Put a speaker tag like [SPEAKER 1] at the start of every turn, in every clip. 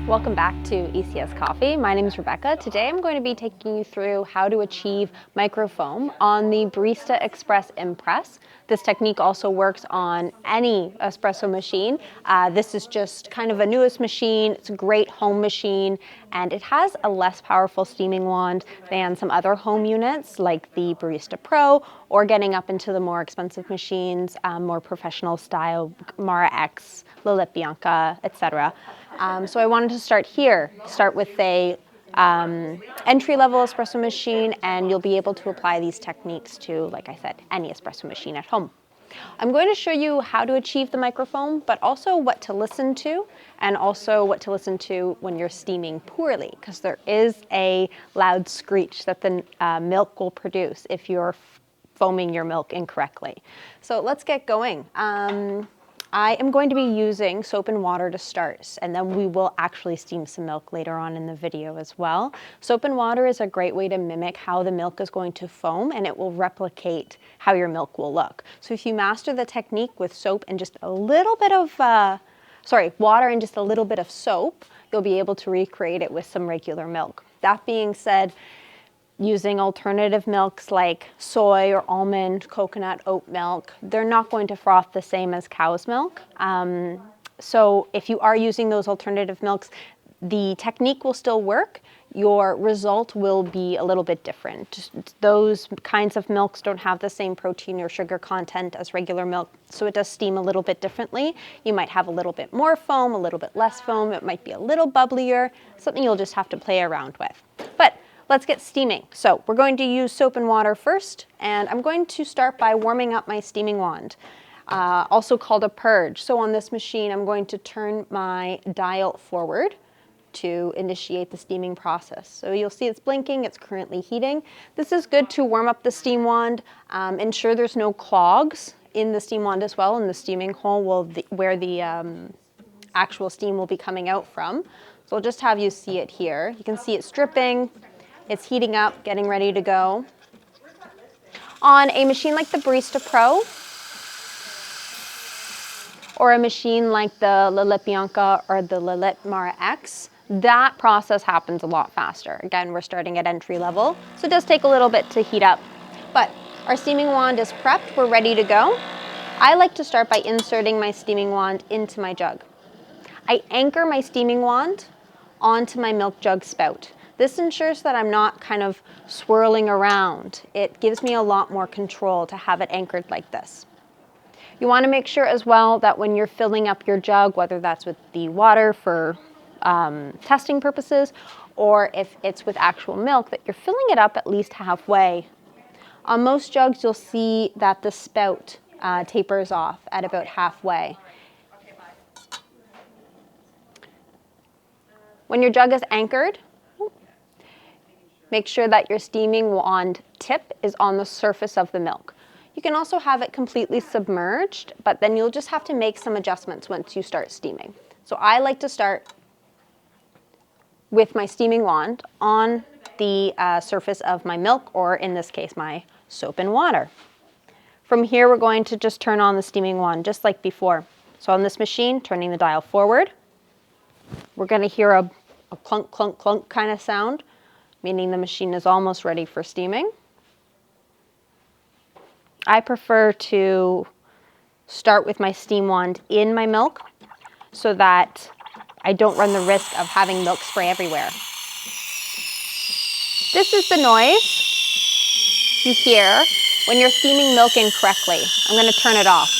[SPEAKER 1] Welcome back to ECS Coffee. My name is Rebecca. Today I'm going to be taking you through how to achieve microfoam on the Barista Express Impress. This technique also works on any espresso machine. This is just kind of a newest machine. It's a great home machine, and it has a less powerful steaming wand than some other home units like the Barista Pro, or getting up into the more expensive machines, more professional style, Mara X, La Latte Bianca, etc. So I wanted to start here, start with a entry-level espresso machine, and you'll be able to apply these techniques to, like I said, any espresso machine at home. I'm going to show you how to achieve the microfoam, but also what to listen to, and also what to listen to when you're steaming poorly, because there is a loud screech that the milk will produce if you're foaming your milk incorrectly. So let's get going. I am going to be using soap and water to start, and then we will actually steam some milk later on in the video as well. Soap and water is a great way to mimic how the milk is going to foam, and it will replicate how your milk will look. So if you master the technique with soap and just a little bit of, water and just a little bit of soap, you'll be able to recreate it with some regular milk. That being said, using alternative milks like soy or almond, coconut, oat milk, they're not going to froth the same as cow's milk. So if you are using those alternative milks, the technique will still work. Your result will be a little bit different. Those kinds of milks don't have the same protein or sugar content as regular milk, so it does steam a little bit differently. You might have a little bit more foam, a little bit less foam. It might be a little bubblier, something you'll just have to play around with. But let's get steaming. So we're going to use soap and water first, and I'm going to start by warming up my steaming wand, also called a purge. So on this machine, I'm going to turn my dial forward to initiate the steaming process. So you'll see it's blinking, it's currently heating. This is good to warm up the steam wand, ensure there's no clogs in the steam wand as well, in the steaming hole where the actual steam will be coming out from. So I'll just have you see it here. You can see it's dripping. It's heating up, getting ready to go. On a machine like the Barista Pro, or a machine like the La Latte Bianca or the La Latte Mara X, that process happens a lot faster. Again, we're starting at entry level, so it does take a little bit to heat up. But our steaming wand is prepped, we're ready to go. I like to start by inserting my steaming wand into my jug. I anchor my steaming wand onto my milk jug spout. This ensures that I'm not kind of swirling around. It gives me a lot more control to have it anchored like this. You want to make sure as well that when you're filling up your jug, whether that's with the water for testing purposes, or if it's with actual milk, that you're filling it up at least halfway. On most jugs, you'll see that the spout tapers off at about halfway. When your jug is anchored, make sure that your steaming wand tip is on the surface of the milk. You can also have it completely submerged, but then you'll just have to make some adjustments once you start steaming. So I like to start with my steaming wand on the surface of my milk, or in this case, my soap and water. From here, we're going to just turn on the steaming wand just like before. So on this machine, turning the dial forward, we're going to hear a clunk, clunk, clunk kind of sound, meaning the machine is almost ready for steaming. I prefer to start with my steam wand in my milk so that I don't run the risk of having milk spray everywhere. This is the noise you hear when you're steaming milk incorrectly. I'm going to turn it off.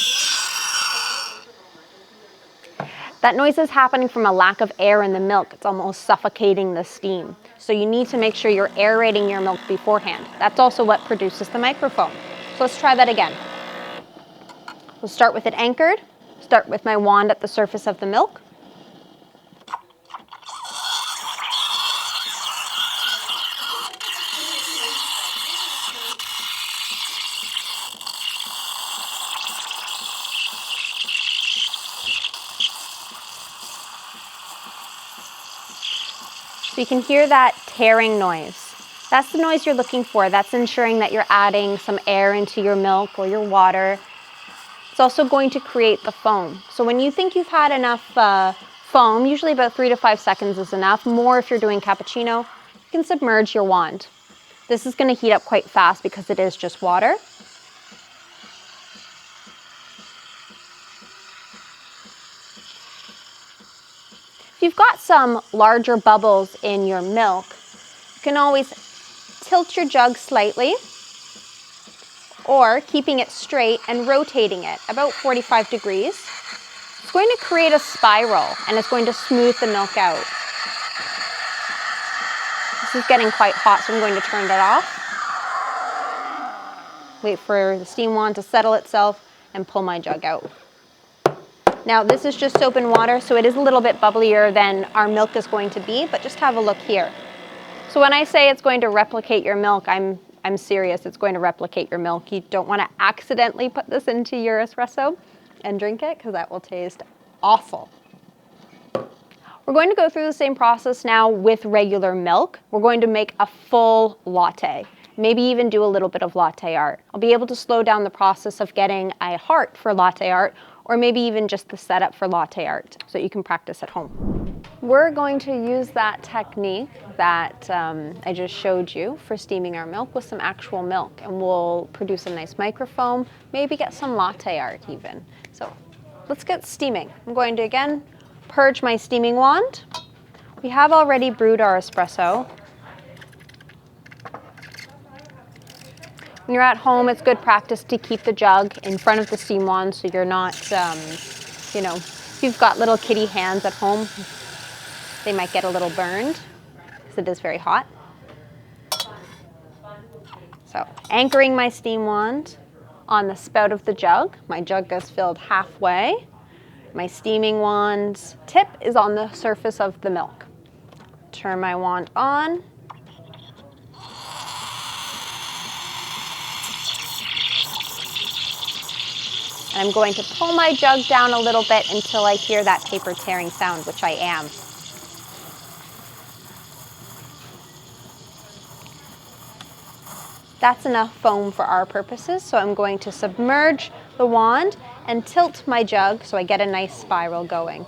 [SPEAKER 1] That noise is happening from a lack of air in the milk. It's almost suffocating the steam. So you need to make sure you're aerating your milk beforehand. That's also what produces the microfoam. So let's try that again. We'll start with it anchored. Start with my wand at the surface of the milk. So you can hear that tearing noise. That's the noise you're looking for. That's ensuring that you're adding some air into your milk or your water. It's also going to create the foam. So when you think you've had enough foam, usually about 3 to 5 seconds is enough. More if you're doing cappuccino. You can submerge your wand. This is going to heat up quite fast because it is just water. If you've got some larger bubbles in your milk, you can always tilt your jug slightly, or keeping it straight and rotating it about 45 degrees. It's going to create a spiral and it's going to smooth the milk out. This is getting quite hot, so I'm going to turn it off. Wait for the steam wand to settle itself and pull my jug out. Now this is just soap and water, so it is a little bit bubblier than our milk is going to be, but just have a look here. So when I say it's going to replicate your milk, I'm serious, it's going to replicate your milk. You don't want to accidentally put this into your espresso and drink it, because that will taste awful. We're going to go through the same process now with regular milk. We're going to make a full latte, maybe even do a little bit of latte art. I'll be able to slow down the process of getting a heart for latte art, or maybe even just the setup for latte art, so you can practice at home. We're going to use that technique that I just showed you for steaming our milk with some actual milk, and we'll produce a nice microfoam, maybe get some latte art even. So let's get steaming. I'm going to again purge my steaming wand. We have already brewed our espresso. When you're at home, it's good practice to keep the jug in front of the steam wand so you're not, you know, if you've got little kitty hands at home, they might get a little burned because it is very hot. So anchoring my steam wand on the spout of the jug. My jug is filled halfway. My steaming wand's tip is on the surface of the milk. Turn my wand on. And I'm going to pull my jug down a little bit until I hear that paper tearing sound, which I am. That's enough foam for our purposes, so I'm going to submerge the wand and tilt my jug so I get a nice spiral going.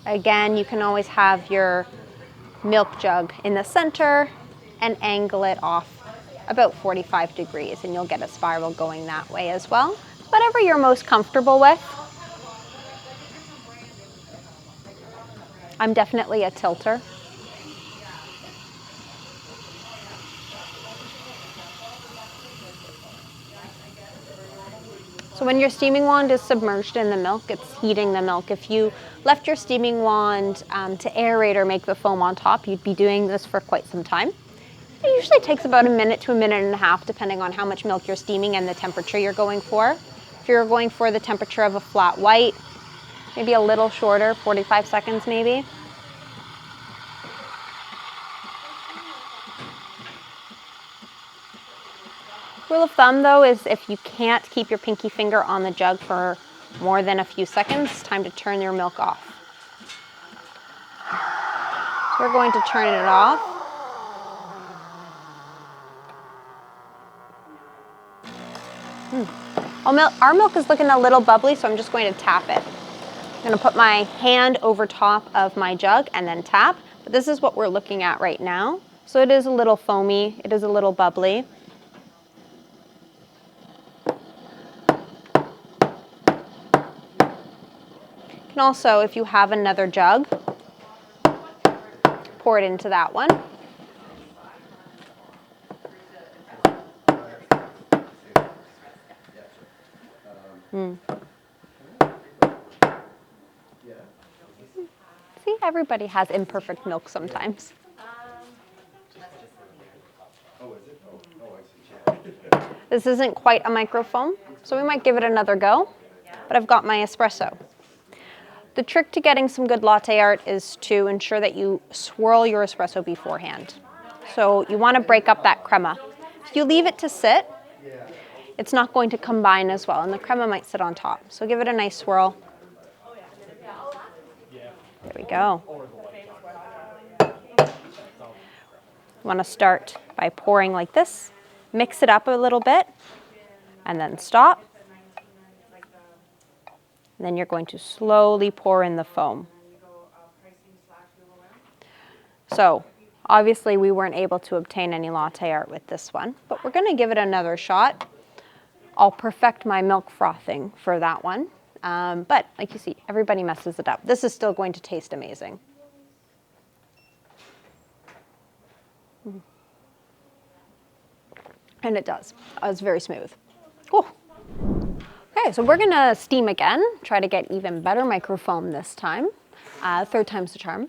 [SPEAKER 1] Again, you can always have your milk jug in the center and angle it off about 45 degrees, and you'll get a spiral going that way as well. Whatever you're most comfortable with. I'm definitely a tilter. So when your steaming wand is submerged in the milk, it's heating the milk. If you left your steaming wand to aerate or make the foam on top, you'd be doing this for quite some time. It usually takes about a minute to a minute and a half, depending on how much milk you're steaming and the temperature you're going for. If you're going for the temperature of a flat white, maybe a little shorter, 45 seconds maybe. Rule of thumb though is if you can't keep your pinky finger on the jug for more than a few seconds, it's time to turn your milk off. So we're going to turn it off. Our milk is looking a little bubbly, so I'm just going to tap it. I'm going to put my hand over top of my jug and then tap, but this is what we're looking at right now. So it is a little foamy, it is a little bubbly. You can also, if you have another jug, pour it into that one. See, everybody has imperfect milk sometimes. This isn't quite a microfoam, so we might give it another go, but I've got my espresso. The trick to getting some good latte art is to ensure that you swirl your espresso beforehand. So you want to break up that crema. If you leave it to sit, it's not going to combine as well, and the crema might sit on top. So give it a nice swirl. There we go. You want to start by pouring like this. Mix it up a little bit. and then stop. And then you're going to slowly pour in the foam. So obviously we weren't able to obtain any latte art with this one, but we're going to give it another shot. I'll perfect my milk frothing for that one. But like you see, everybody messes it up. This is still going to taste amazing. And it does. It's very smooth. Cool. Okay, so we're gonna steam again, try to get even better microfoam this time. Third time's the charm.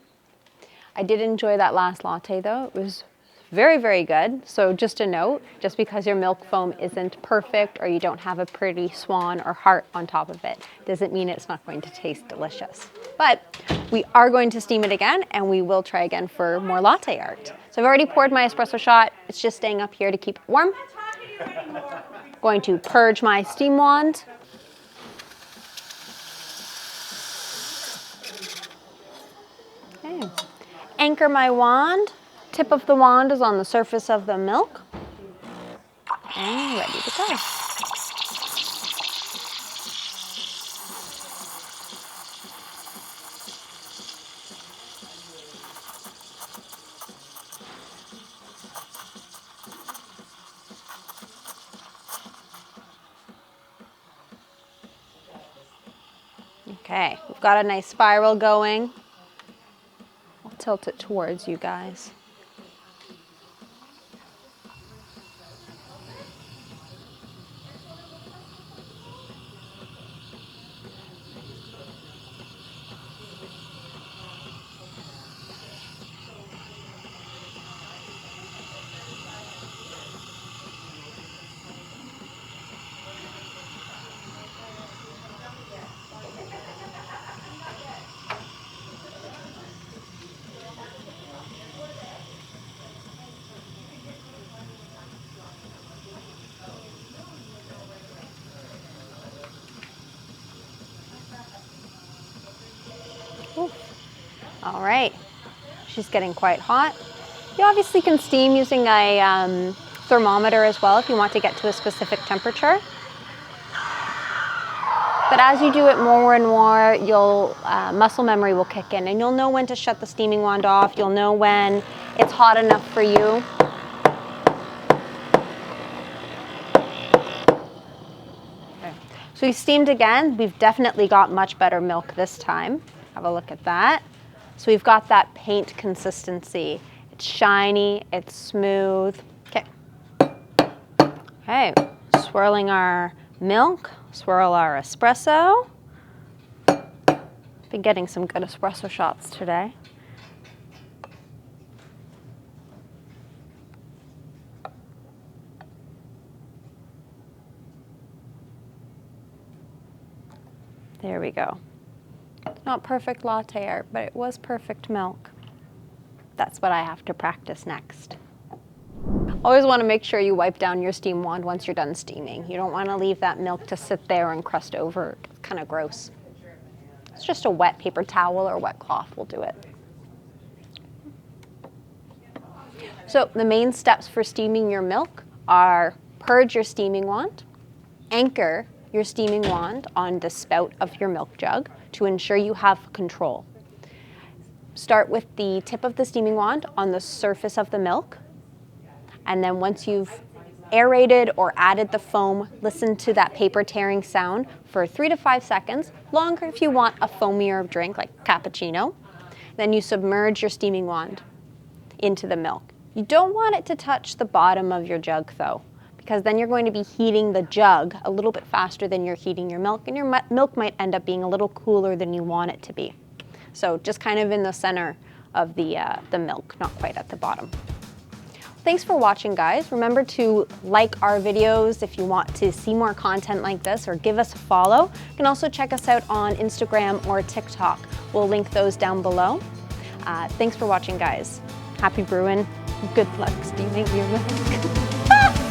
[SPEAKER 1] I did enjoy that last latte though. It was very, very good. So just a note, just because your milk foam isn't perfect or you don't have a pretty swan or heart on top of it, doesn't mean it's not going to taste delicious. But we are going to steam it again and we will try again for more latte art. So I've already poured my espresso shot. It's just staying up here to keep it warm. Going to purge my steam wand. Okay. Anchor my wand. Tip of the wand is on the surface of the milk. And ready to go. Okay, we've got a nice spiral going. I'll tilt it towards you guys. Ooh. All right, she's getting quite hot. You obviously can steam using a thermometer as well if you want to get to a specific temperature. But as you do it more and more, muscle memory will kick in and you'll know when to shut the steaming wand off. You'll know when it's hot enough for you. Okay. So we steamed again. We've definitely got much better milk this time. Have a look at that. So we've got that paint consistency. It's shiny, it's smooth. Okay. Okay, swirling our milk, swirl our espresso. Been getting some good espresso shots today. There we go. Not perfect latte art, but it was perfect milk. That's what I have to practice next. Always want to make sure you wipe down your steam wand once you're done steaming. You don't want to leave that milk to sit there and crust over. It's kind of gross. It's just a wet paper towel or wet cloth will do it. So the main steps for steaming your milk are purge your steaming wand, anchor your steaming wand on the spout of your milk jug to ensure you have control. Start with the tip of the steaming wand on the surface of the milk. And then once you've aerated or added the foam, listen to that paper tearing sound for 3 to 5 seconds, longer if you want a foamier drink like cappuccino. Then you submerge your steaming wand into the milk. You don't want it to touch the bottom of your jug though, because then you're going to be heating the jug a little bit faster than you're heating your milk, and your milk might end up being a little cooler than you want it to be. So just kind of in the center of the milk, not quite at the bottom. Thanks for watching, guys. Remember to like our videos if you want to see more content like this, or give us a follow. You can also check us out on Instagram or TikTok. We'll link those down below. Thanks for watching, guys. Happy brewing. Good luck steaming your milk.